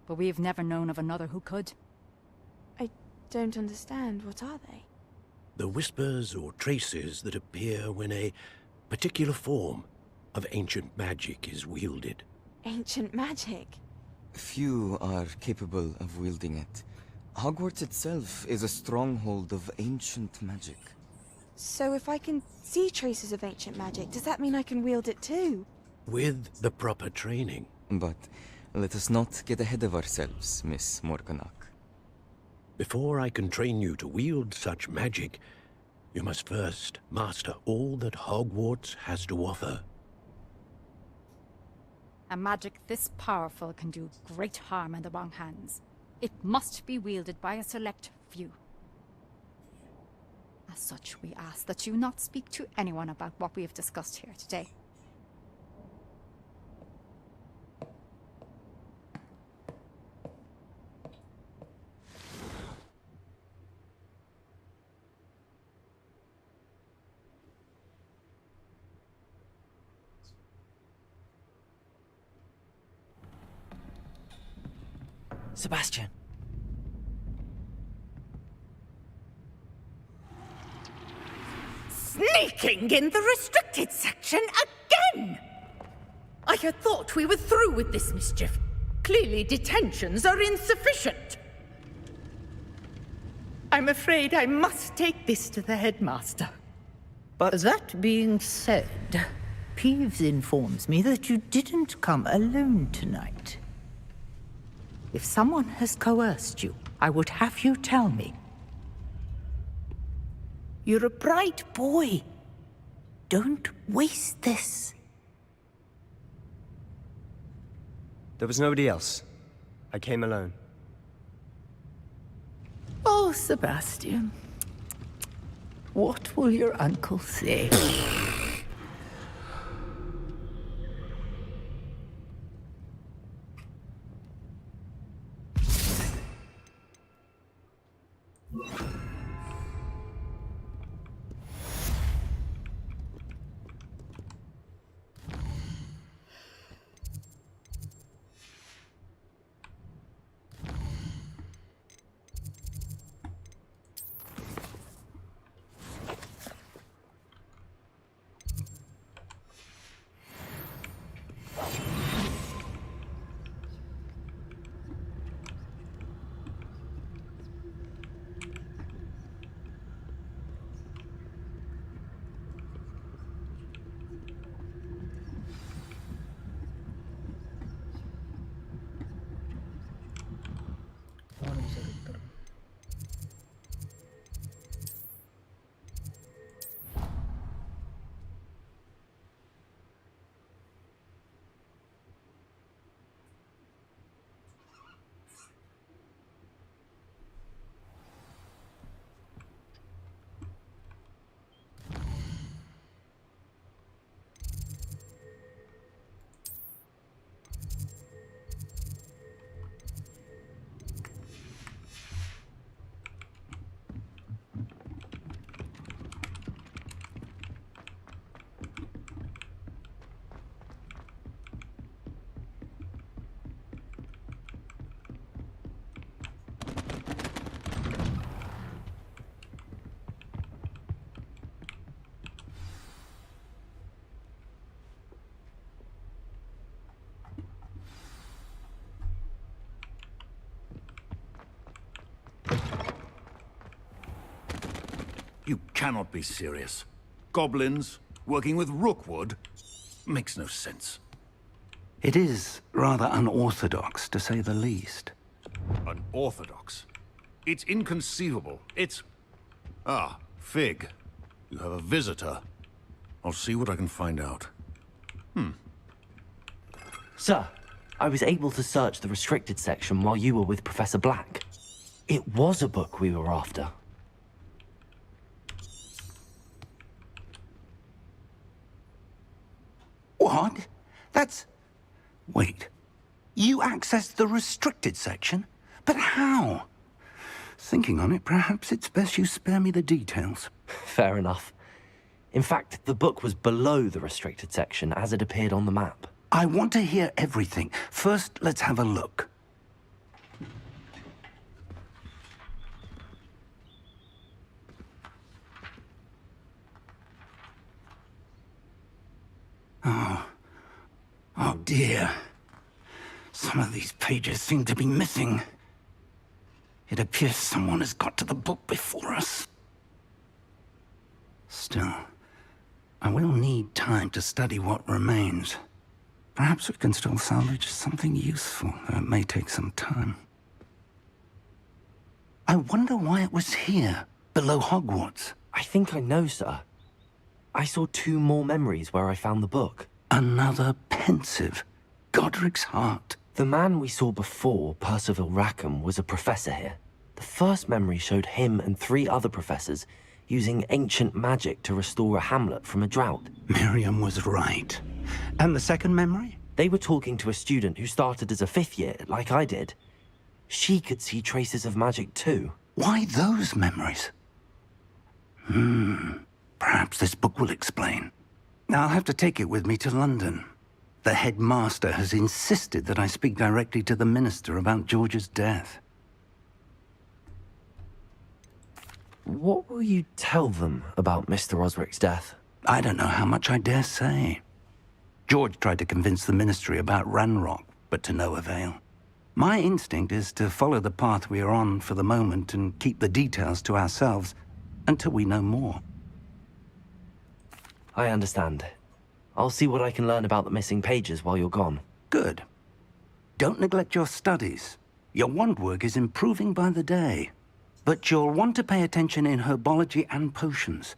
But we've never known of another who could. I don't understand. What are they? The whispers or traces that appear when a particular form of ancient magic is wielded. Ancient magic? Few are capable of wielding it. Hogwarts itself is a stronghold of ancient magic. So if I can see traces of ancient magic, does that mean I can wield it too? With the proper training. But let us not get ahead of ourselves, Miss Morganach. Before I can train you to wield such magic, you must first master all that Hogwarts has to offer. A magic this powerful can do great harm in the wrong hands. It must be wielded by a select few. As such, we ask that you not speak to anyone about what we have discussed here today. Sebastian. Sneaking in the restricted section again! I had thought we were through with this mischief. Clearly detentions are insufficient. I'm afraid I must take this to the headmaster. But that being said, Peeves informs me that you didn't come alone tonight. If someone has coerced you, I would have you tell me. You're a bright boy. Don't waste this. There was nobody else. I came alone. Oh, Sebastian. What will your uncle say? You cannot be serious. Goblins working with rookwood makes no sense. It is rather unorthodox, to say the least. Unorthodox? It's inconceivable. It's... Ah, Fig. You have a visitor. I'll see what I can find out. Sir, I was able to search the restricted section while you were with Professor Black. It was a book we were after. What? That's... Wait. You accessed the restricted section? But how? Thinking on it, perhaps it's best you spare me the details. Fair enough. In fact, the book was below the restricted section as it appeared on the map. I want to hear everything. First, let's have a look. Oh dear. Some of these pages seem to be missing. It appears someone has got to the book before us. Still, I will need time to study what remains. Perhaps we can still salvage something useful, though it may take some time. I wonder why it was here, below Hogwarts. I think I know, sir. I saw 2 more memories where I found the book. Another pensive. Godric's heart. The man we saw before, Percival Rackham, was a professor here. The first memory showed him and 3 other professors using ancient magic to restore a hamlet from a drought. Miriam was right. And the second memory? They were talking to a student who started as a 5th year, like I did. She could see traces of magic too. Why those memories? Perhaps this book will explain. Now I'll have to take it with me to London. The headmaster has insisted that I speak directly to the minister about George's death. What will you tell them about Mr. Osric's death? I don't know how much I dare say. George tried to convince the ministry about Ranrock, but to no avail. My instinct is to follow the path we are on for the moment and keep the details to ourselves until we know more. I understand. I'll see what I can learn about the missing pages while you're gone. Good. Don't neglect your studies. Your wand work is improving by the day. But you'll want to pay attention in herbology and potions.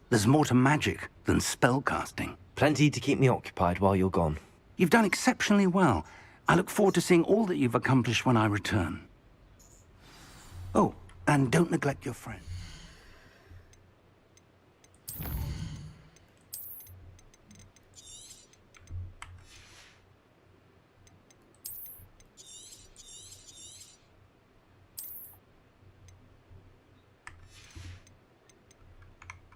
There's more to magic than spellcasting. Plenty to keep me occupied while you're gone. You've done exceptionally well. I look forward to seeing all that you've accomplished when I return. Oh, and don't neglect your friends.